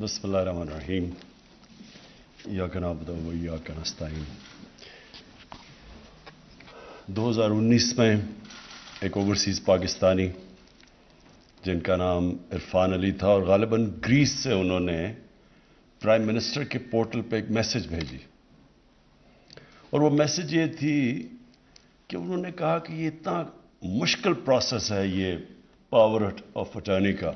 بسم اللہ الرحمن الرحیم ایاک نعبد و ایاک نستعین 2019 میں ایک اوورسیز پاکستانی جن کا نام عرفان علی تھا اور غالباً گریس سے انہوں نے پرائم منسٹر کے پورٹل پہ ایک میسج بھیجی اور وہ میسج یہ تھی کہ انہوں نے کہا کہ یہ اتنا مشکل پروسیس ہے یہ پاور آف اٹارنی کا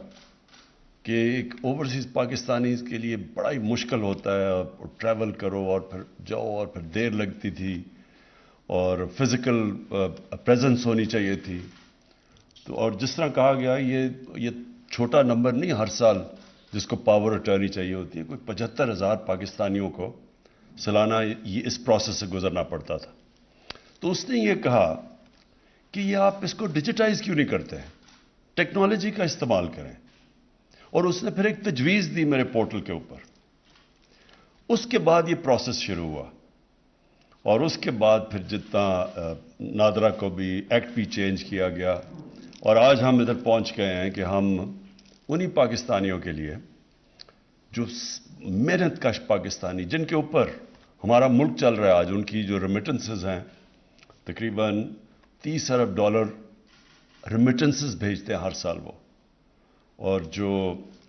کہ ایک اوورسیز پاکستانی کے لیے بڑا ہی مشکل ہوتا ہے اور ٹریول کرو اور پھر جاؤ اور پھر دیر لگتی تھی اور فزیکل پریزنس ہونی چاہیے تھی تو اور جس طرح کہا گیا یہ چھوٹا نمبر نہیں ہر سال جس کو پاور اٹارنی چاہیے ہوتی ہے، کوئی 75,000 پاکستانیوں کو سالانہ یہ اس پروسیس سے گزرنا پڑتا تھا۔ تو اس نے یہ کہا کہ یہ آپ اس کو ڈیجیٹائز کیوں نہیں کرتے ہیں، ٹیکنالوجی کا استعمال کریں، اور اس نے پھر ایک تجویز دی میرے پورٹل کے اوپر۔ اس کے بعد یہ پروسیس شروع ہوا اور اس کے بعد پھر جتنا نادرا کو بھی ایکٹ بھی چینج کیا گیا اور آج ہم ادھر پہنچ گئے ہیں کہ ہم انہی پاکستانیوں کے لیے جو محنت کش پاکستانی جن کے اوپر ہمارا ملک چل رہا ہے آج، ان کی جو ریمیٹنسز ہیں تقریباً $30 ارب ریمیٹنسز بھیجتے ہیں ہر سال وہ، اور جو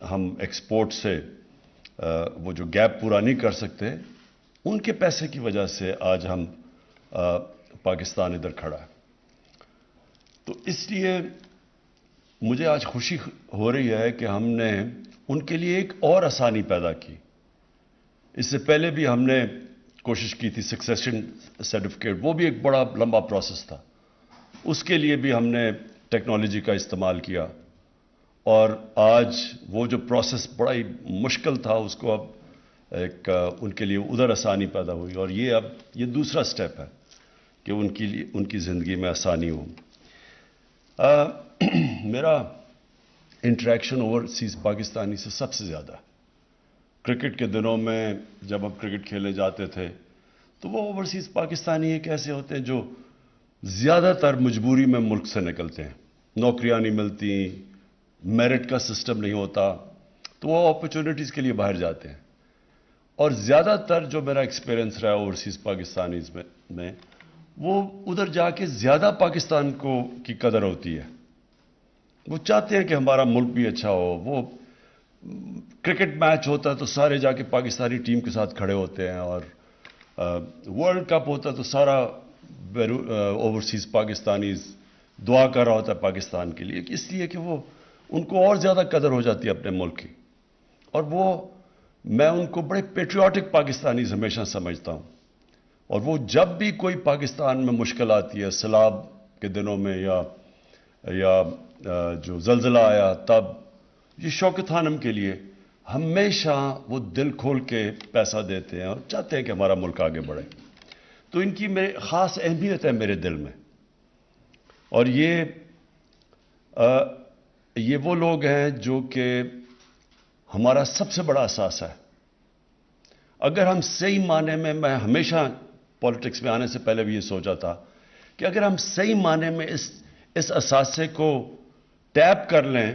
ہم ایکسپورٹ سے وہ جو گیپ پورا نہیں کر سکتے ان کے پیسے کی وجہ سے آج ہم پاکستان ادھر کھڑا ہے۔ تو اس لیے مجھے آج خوشی ہو رہی ہے کہ ہم نے ان کے لیے ایک اور آسانی پیدا کی۔ اس سے پہلے بھی ہم نے کوشش کی تھی سکسیشن سرٹیفکیٹ، وہ بھی ایک بڑا لمبا پروسیس تھا، اس کے لیے بھی ہم نے ٹیکنالوجی کا استعمال کیا اور آج وہ جو پروسیس بڑا ہی مشکل تھا اس کو اب ایک ان کے لیے ادھر آسانی پیدا ہوئی اور یہ دوسرا سٹیپ ہے کہ ان کی زندگی میں آسانی ہو۔ میرا انٹریکشن اوورسیز پاکستانی سے سب سے زیادہ کرکٹ کے دنوں میں جب ہم کرکٹ کھیلنے جاتے تھے تو وہ اوورسیز پاکستانی ایک ایسے ہوتے ہیں جو زیادہ تر مجبوری میں ملک سے نکلتے ہیں، نوکریاں نہیں ملتی، میرٹ کا سسٹم نہیں ہوتا، تو وہ اپرچونٹیز کے لیے باہر جاتے ہیں۔ اور زیادہ تر جو میرا ایکسپیرینس رہا اوورسیز پاکستانیز میں وہ ادھر جا کے زیادہ پاکستان کی قدر ہوتی ہے، وہ چاہتے ہیں کہ ہمارا ملک بھی اچھا ہو۔ وہ کرکٹ میچ ہوتا ہے تو سارے جا کے پاکستانی ٹیم کے ساتھ کھڑے ہوتے ہیں، اور ورلڈ کپ ہوتا ہے تو سارا اوورسیز پاکستانیز دعا کر رہا ہوتا ہے پاکستان کے لیے، اس لیے کہ وہ ان کو اور زیادہ قدر ہو جاتی ہے اپنے ملک کی، اور میں ان کو بڑے پیٹریوٹک پاکستانیز ہمیشہ سمجھتا ہوں۔ اور وہ جب بھی کوئی پاکستان میں مشکل آتی ہے، سیلاب کے دنوں میں یا جو زلزلہ آیا تب، یہ شوکت خانم کے لیے ہمیشہ وہ دل کھول کے پیسہ دیتے ہیں اور چاہتے ہیں کہ ہمارا ملک آگے بڑھے۔ تو ان کی خاص اہمیت ہے میرے دل میں، اور یہ وہ لوگ ہیں جو کہ ہمارا سب سے بڑا اثاثہ ہے۔ اگر ہم صحیح معنی میں ہمیشہ پالیٹکس میں آنے سے پہلے بھی یہ سوچا تھا کہ اگر ہم صحیح معنی میں اس اثاثے کو ٹیپ کر لیں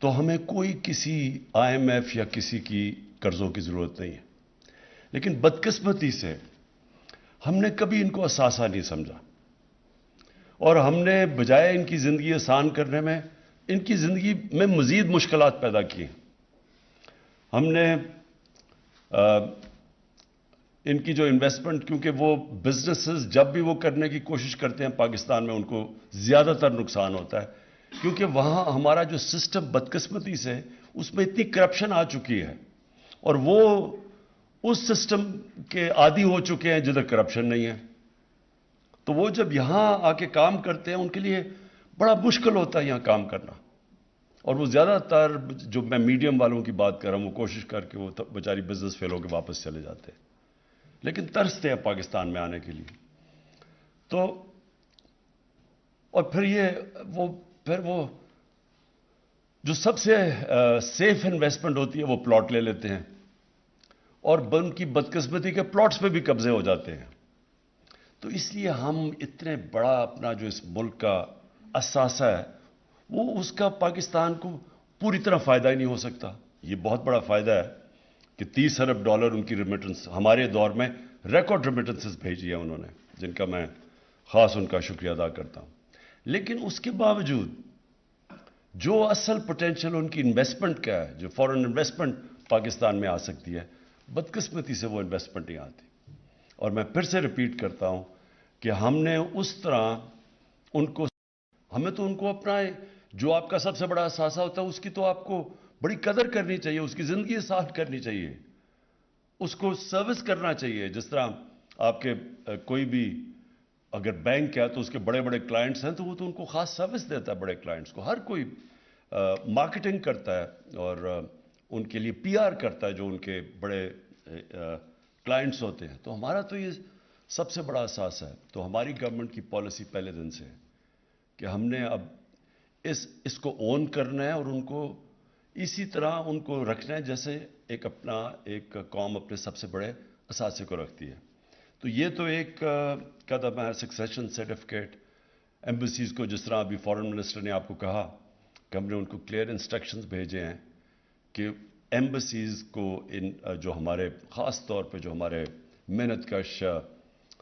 تو ہمیں کوئی کسی IMF یا کسی کی قرضوں کی ضرورت نہیں ہے، لیکن بدقسمتی سے ہم نے کبھی ان کو اثاثہ نہیں سمجھا اور ہم نے بجائے ان کی زندگی آسان کرنے میں ان کی زندگی میں مزید مشکلات پیدا کی۔ ہم نے ان کی جو انویسٹمنٹ، کیونکہ وہ بزنسز جب بھی وہ کرنے کی کوشش کرتے ہیں پاکستان میں ان کو زیادہ تر نقصان ہوتا ہے، کیونکہ وہاں ہمارا جو سسٹم بدقسمتی سے اس میں اتنی کرپشن آ چکی ہے اور وہ اس سسٹم کے عادی ہو چکے ہیں جدھر کرپشن نہیں ہے، تو وہ جب یہاں آ کے کام کرتے ہیں ان کے لیے بڑا مشکل ہوتا ہے یہاں کام کرنا۔ اور وہ زیادہ تر جو میں میڈیم والوں کی بات کر رہا ہوں وہ کوشش کر کے وہ بیچاری بزنس فیل ہو کے واپس چلے جاتے ہیں، لیکن ترستے ہیں پاکستان میں آنے کے لیے۔ تو اور پھر وہ جو سب سے سیف انویسٹمنٹ ہوتی ہے وہ پلاٹ لے لیتے ہیں اور ان کی بدقسمتی کے پلاٹس پہ بھی قبضے ہو جاتے ہیں۔ تو اس لیے ہم اتنے بڑا اپنا جو اس ملک کا اثاثہ ہے وہ اس کا پاکستان کو پوری طرح فائدہ ہی نہیں ہو سکتا۔ یہ بہت بڑا فائدہ ہے کہ $30 ارب ان کی ریمیٹنس ہمارے دور میں ریکارڈ ریمیٹنسز بھیجی ہیں انہوں نے، جن کا میں خاص ان کا شکریہ ادا کرتا ہوں. لیکن اس کے باوجود جو اصل پوٹینشیل ان کی انویسٹمنٹ کا ہے، جو فارن انویسٹمنٹ پاکستان میں آ سکتی ہے، بدقسمتی سے وہ انویسٹمنٹ نہیں آتی. اور میں پھر سے ریپیٹ کرتا ہوں کہ ہم نے اس طرح ان کو، ہمیں تو ان کو اپنا جو آپ کا سب سے بڑا اثاثہ ہوتا ہے اس کی تو آپ کو بڑی قدر کرنی چاہیے، اس کی زندگی آسان کرنی چاہیے، اس کو سروس کرنا چاہیے. جس طرح آپ کے کوئی بھی اگر بینک ہے تو اس کے بڑے بڑے کلائنٹس ہیں تو وہ تو ان کو خاص سروس دیتا ہے. بڑے کلائنٹس کو ہر کوئی مارکیٹنگ کرتا ہے اور ان کے لیے پی آر کرتا ہے جو ان کے بڑے کلائنٹس ہوتے ہیں. تو ہمارا تو یہ سب سے بڑا اثاثہ ہے. تو ہماری گورنمنٹ کی پالیسی پہلے دن سے ہے کہ ہم نے اب اس کو اون کرنا ہے اور ان کو اسی طرح ان کو رکھنا ہے جیسے ایک قوم اپنے سب سے بڑے اثاثے کو رکھتی ہے. تو یہ تو ایک قدم ہے. سکسیشن سرٹیفکیٹ ایمبیسیز کو، جس طرح ابھی فارن منسٹر نے آپ کو کہا کہ ہم نے ان کو کلیئر انسٹرکشنز بھیجے ہیں کہ ایمبیسیز کو جو ہمارے خاص طور پہ جو ہمارے محنت کش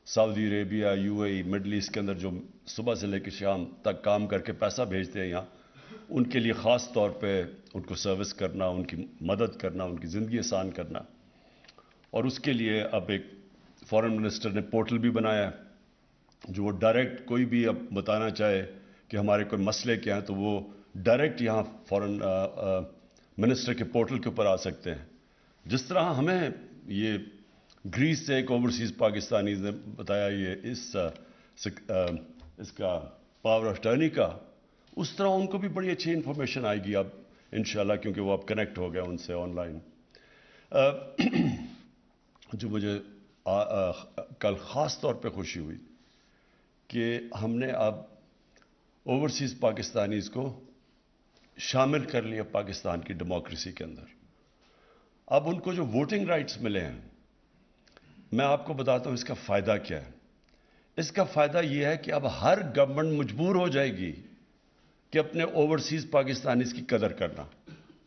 سعودی عربیہ، UAE, Middle East کے اندر جو صبح سے لے کے شام تک کام کر کے پیسہ بھیجتے ہیں یہاں، ان کے لیے خاص طور پہ ان کو سروس کرنا، ان کی مدد کرنا، ان کی زندگی آسان کرنا. اور اس کے لیے اب ایک فارن منسٹر نے پورٹل بھی بنایا ہے جو وہ ڈائریکٹ کوئی بھی اب بتانا چاہے کہ ہمارے کوئی مسئلے کیا ہیں تو وہ ڈائریکٹ یہاں فارن منسٹر کے پورٹل کے اوپر آ سکتے ہیں. جس طرح ہمیں یہ گریس سے ایک اوورسیز پاکستانیز نے بتایا یہ اس کا پاور آف ٹرنی کا، اس طرح ان کو بھی بڑی اچھی انفارمیشن آئے گی اب انشاءاللہ، کیونکہ وہ اب کنیکٹ ہو گیا ان سے آن لائن. جو مجھے کل خاص طور پہ خوشی ہوئی کہ ہم نے اب اوورسیز پاکستانیز کو شامل کر لیا پاکستان کی ڈیموکریسی کے اندر. اب ان کو جو ووٹنگ رائٹس ملے ہیں، میں آپ کو بتاتا ہوں اس کا فائدہ کیا ہے. اس کا فائدہ یہ ہے کہ اب ہر گورنمنٹ مجبور ہو جائے گی کہ اپنے اوورسیز پاکستانیز کی قدر کرنا،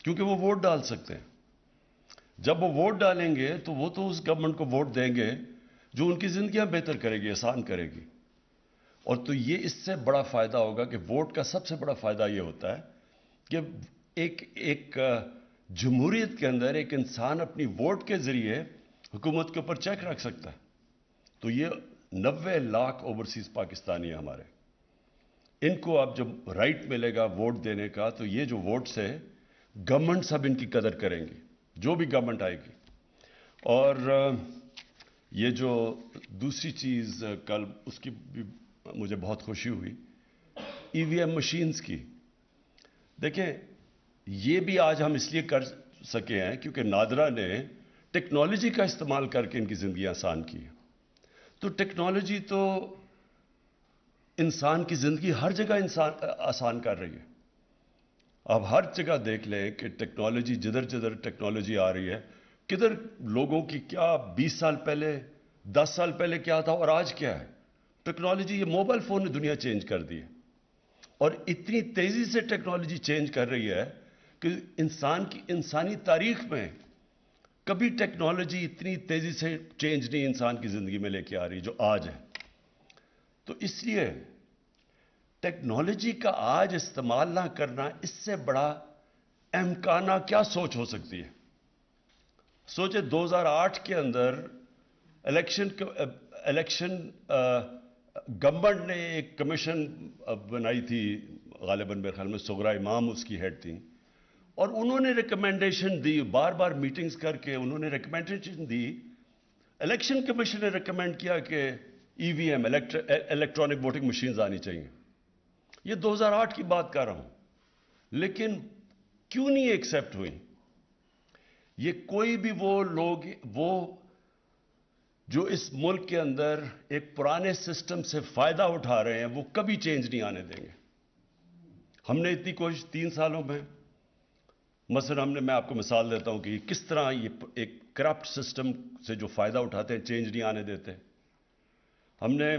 کیونکہ وہ ووٹ ڈال سکتے ہیں. جب وہ ووٹ ڈالیں گے تو وہ تو اس گورنمنٹ کو ووٹ دیں گے جو ان کی زندگیاں بہتر کرے گی، آسان کرے گی. اور تو یہ اس سے بڑا فائدہ ہوگا کہ ووٹ کا سب سے بڑا فائدہ یہ ہوتا ہے کہ ایک جمہوریت کے اندر ایک انسان اپنی ووٹ کے ذریعے حکومت کے اوپر چیک رکھ سکتا ہے. تو یہ 90 لاکھ اوورسیز پاکستانی ہیں ہمارے، ان کو اب جب رائٹ ملے گا ووٹ دینے کا تو یہ جو ووٹس ہے گورنمنٹ سب ان کی قدر کریں گی، جو بھی گورنمنٹ آئے گی. اور یہ جو دوسری چیز کل اس کی بھی مجھے بہت خوشی ہوئی، ای وی ایم مشینز کی. دیکھیں یہ بھی آج ہم اس لیے کر سکے ہیں کیونکہ نادرا نے ٹیکنالوجی کا استعمال کر کے ان کی زندگی آسان کی. تو ٹیکنالوجی تو انسان کی زندگی ہر جگہ آسان کر رہی ہے. اب ہر جگہ دیکھ لیں کہ ٹیکنالوجی جدھر جدھر ٹیکنالوجی آ رہی ہے، کدھر لوگوں کی کیا 20 سال پہلے 10 سال پہلے کیا تھا اور آج کیا ہے. ٹیکنالوجی، یہ موبائل فون نے دنیا چینج کر دی ہے اور اتنی تیزی سے ٹیکنالوجی چینج کر رہی ہے کہ انسانی تاریخ میں کبھی ٹیکنالوجی اتنی تیزی سے چینج نہیں انسان کی زندگی میں لے کے آ رہی جو آج ہے. تو اس لیے ٹیکنالوجی کا آج استعمال نہ کرنا، اس سے بڑا امکانہ کیا سوچ ہو سکتی ہے. سوچے 2008 کے اندر الیکشن گورنمنٹ نے ایک کمیشن بنائی تھی، غالباً میرے خیال میں سغرا امام اس کی ہیڈ تھیں، اور انہوں نے ریکمنڈیشن دی، بار بار میٹنگز کر کے انہوں نے ریکمنڈیشن دی. الیکشن کمیشن نے ریکمینڈ کیا کہ ای وی ایم الیکٹرانک ووٹنگ مشینز آنی چاہیے. یہ 2008 کی بات کر رہا ہوں، لیکن کیوں نہیں ایکسیپٹ ہوئی؟ یہ کوئی بھی وہ لوگ جو اس ملک کے اندر ایک پرانے سسٹم سے فائدہ اٹھا رہے ہیں وہ کبھی چینج نہیں آنے دیں گے. ہم نے اتنی کوشش 3 سالوں میں، مثلا میں آپ کو مثال دیتا ہوں کہ یہ کس طرح یہ ایک کرپٹ سسٹم سے جو فائدہ اٹھاتے ہیں چینج نہیں آنے دیتے. ہم نے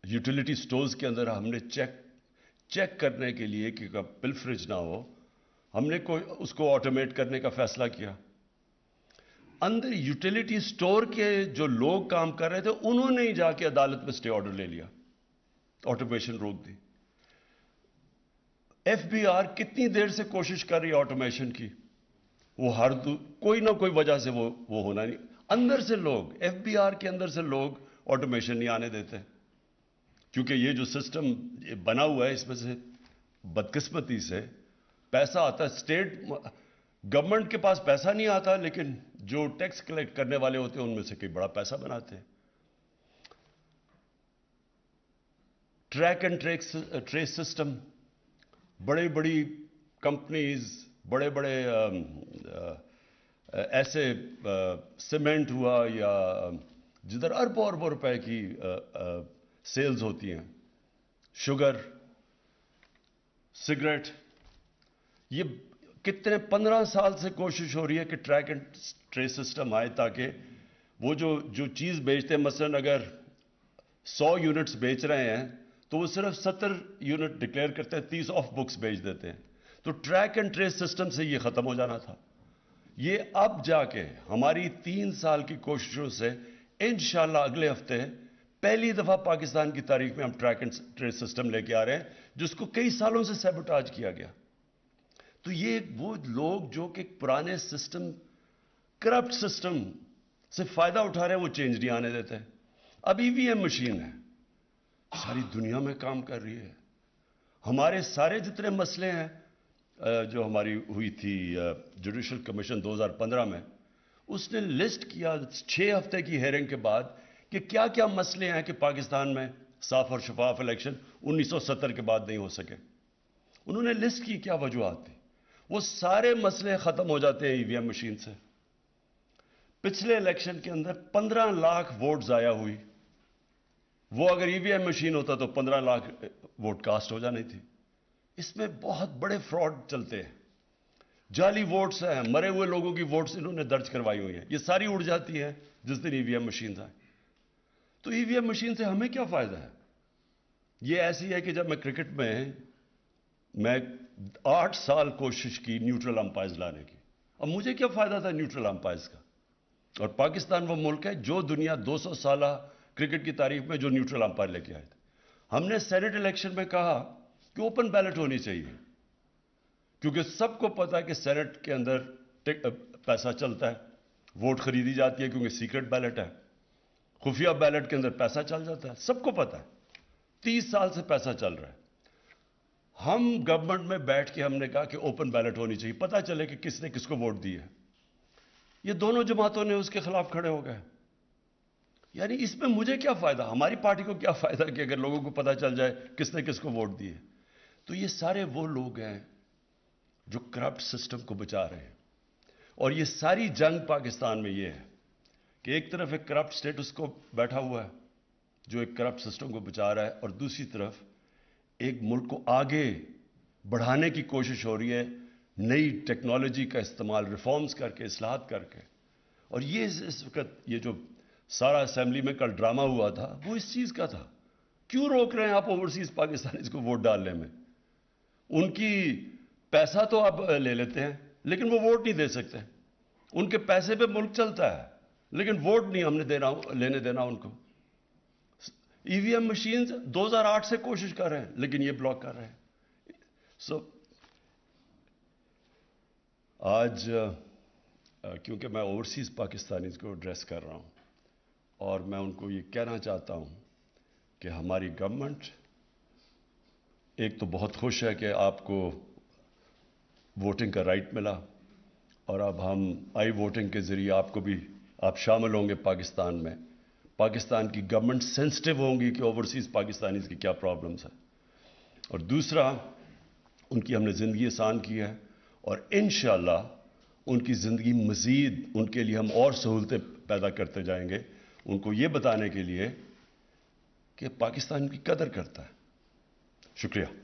یوٹیلیٹی سٹورز کے اندر ہم نے چیک کرنے کے لیے کہ پلفریج نہ ہو، ہم نے اس کو آٹومیٹ کرنے کا فیصلہ کیا. اندر یوٹیلیٹی سٹور کے جو لوگ کام کر رہے تھے انہوں نے ہی جا کے عدالت میں سٹے آرڈر لے لیا, آٹومیشن روک دی. ایف بی آر کتنی دیر سے کوشش کر رہی ہے آٹومیشن کی, وہ کوئی نہ کوئی وجہ سے وہ ہونا نہیں. اندر سے لوگ, ایف بی آر کے اندر سے لوگ آٹومیشن نہیں آنے دیتے, کیونکہ یہ جو سسٹم بنا ہوا ہے اس میں سے بدقسمتی سے پیسہ آتا ہے. اسٹیٹ گورنمنٹ کے پاس پیسہ نہیں آتا, لیکن جو ٹیکس کلیکٹ کرنے والے ہوتے ہیں ان میں سے کئی بڑا پیسہ بناتے ہیں. ٹریک اینڈ ٹریس سسٹم, بڑی بڑی کمپنیز, بڑے بڑے ایسے سیمنٹ ہوا یا جدھر اربوں اربوں روپے کی سیلز ہوتی ہیں, شوگر, سگریٹ, یہ کتنے 15 سال سے کوشش ہو رہی ہے کہ ٹریک اینڈ ٹریس سسٹم آئے تاکہ وہ جو چیز بیچتے ہیں, مثلا اگر 100 یونٹس بیچ رہے ہیں تو وہ صرف 70 یونٹ ڈکلیئر کرتے ہیں, 30 آف بکس بیچ دیتے ہیں. تو ٹریک اینڈ ٹریس سسٹم سے یہ ختم ہو جانا تھا. یہ اب جا کے ہماری 3 سال کی کوششوں سے انشاءاللہ اگلے ہفتے پہلی دفعہ پاکستان کی تاریخ میں ہم ٹریک اینڈ ٹریس سسٹم لے کے آ رہے ہیں, جس کو کئی سالوں سے سیبوٹاج کیا گیا. تو یہ وہ لوگ جو کہ پرانے سسٹم, کرپٹ سسٹم سے فائدہ اٹھا رہے ہیں, وہ چینج نہیں آنے دیتے. اب ای وی ایم مشین ہے, ساری دنیا میں کام کر رہی ہے. ہمارے سارے جتنے مسئلے ہیں, جو ہماری ہوئی تھی جوڈیشل کمیشن 2015 میں, اس نے لسٹ کیا 6 ہفتے کی ہیئرنگ کے بعد کہ کیا کیا مسئلے ہیں کہ پاکستان میں صاف اور شفاف الیکشن 1970 کے بعد نہیں ہو سکے. انہوں نے لسٹ کی کیا وجوہات تھی. وہ سارے مسئلے ختم ہو جاتے ہیں ای وی ایم مشین سے. پچھلے الیکشن کے اندر 15 لاکھ ووٹ ضائع ہوئی. وہ اگر ای وی ایم مشین ہوتا تو 15 لاکھ ووٹ کاسٹ ہو جانی تھی. اس میں بہت بڑے فراڈ چلتے ہیں, جعلی ووٹس ہیں, مرے ہوئے لوگوں کی ووٹس انہوں نے درج کروائی ہوئی ہیں, یہ ساری اڑ جاتی ہے جس دن ای وی ایم مشین آئے. تو ای وی ایم مشین سے ہمیں کیا فائدہ ہے. یہ ایسی ہے کہ جب میں کرکٹ میں 8 سال کوشش کی نیوٹرل امپائرز لانے کی, اب مجھے کیا فائدہ تھا نیوٹرل امپائرز کا. اور پاکستان وہ ملک ہے جو دنیا 200 سالہ کرکٹ کی تاریخ میں جو نیوٹرل امپائر لے کے آئے تھے. ہم نے سینٹ الیکشن میں کہا کہ اوپن بیلٹ ہونی چاہیے, کیونکہ سب کو پتا ہے کہ سینٹ کے اندر پیسہ چلتا ہے, ووٹ خریدی جاتی ہے کیونکہ سیکرٹ بیلٹ ہے, خفیہ بیلٹ کے اندر پیسہ چل جاتا ہے, سب کو پتا ہے. 30 سال سے پیسہ چل رہا ہے. ہم گورنمنٹ میں بیٹھ کے ہم نے کہا کہ اوپن بیلٹ ہونی چاہیے, پتہ چلے کہ کس نے کس کو ووٹ دی ہے. یہ دونوں جماعتوں نے اس کے خلاف کھڑے ہو گئے. یعنی اس میں مجھے کیا فائدہ, ہماری پارٹی کو کیا فائدہ کہ اگر لوگوں کو پتہ چل جائے کس نے کس کو ووٹ دی ہے. تو یہ سارے وہ لوگ ہیں جو کرپٹ سسٹم کو بچا رہے ہیں. اور یہ ساری جنگ پاکستان میں یہ ہے کہ ایک طرف ایک کرپٹ سٹیٹس کو بیٹھا ہوا ہے جو ایک کرپٹ سسٹم کو بچا رہا ہے, اور دوسری طرف ایک ملک کو آگے بڑھانے کی کوشش ہو رہی ہے نئی ٹیکنالوجی کا استعمال, ریفارمز کر کے, اصلاحات کر کے. اور یہ اس وقت یہ جو سارا اسمبلی میں کل ڈرامہ ہوا تھا وہ اس چیز کا تھا. کیوں روک رہے ہیں آپ اوورسیز پاکستانیز کو ووٹ ڈالنے میں. ان کی پیسہ تو آپ لے لیتے ہیں لیکن وہ ووٹ نہیں دے سکتے. ان کے پیسے پہ ملک چلتا ہے لیکن ووٹ نہیں ہم نے لینے دینا ان کو. ای وی ایم مشین 2008 سے کوشش کر رہے ہیں لیکن یہ بلاک کر رہے ہیں. آج کیونکہ میں اوورسیز پاکستانیز کو ایڈریس کر رہا ہوں اور میں ان کو یہ کہنا چاہتا ہوں کہ ہماری گورنمنٹ ایک تو بہت خوش ہے کہ آپ کو ووٹنگ کا رائٹ ملا, اور اب ہم آئی ووٹنگ کے ذریعے آپ شامل ہوں گے پاکستان میں. پاکستان کی گورنمنٹ سینسٹیو ہوں گی کہ اوورسیز پاکستانیز کی کیا پرابلمز ہیں. اور دوسرا, ان کی ہم نے زندگی آسان کی ہے اور انشاءاللہ ان کی زندگی مزید ان کے لیے ہم اور سہولتیں پیدا کرتے جائیں گے, ان کو یہ بتانے کے لیے کہ پاکستان کی قدر کرتا ہے. شکریہ.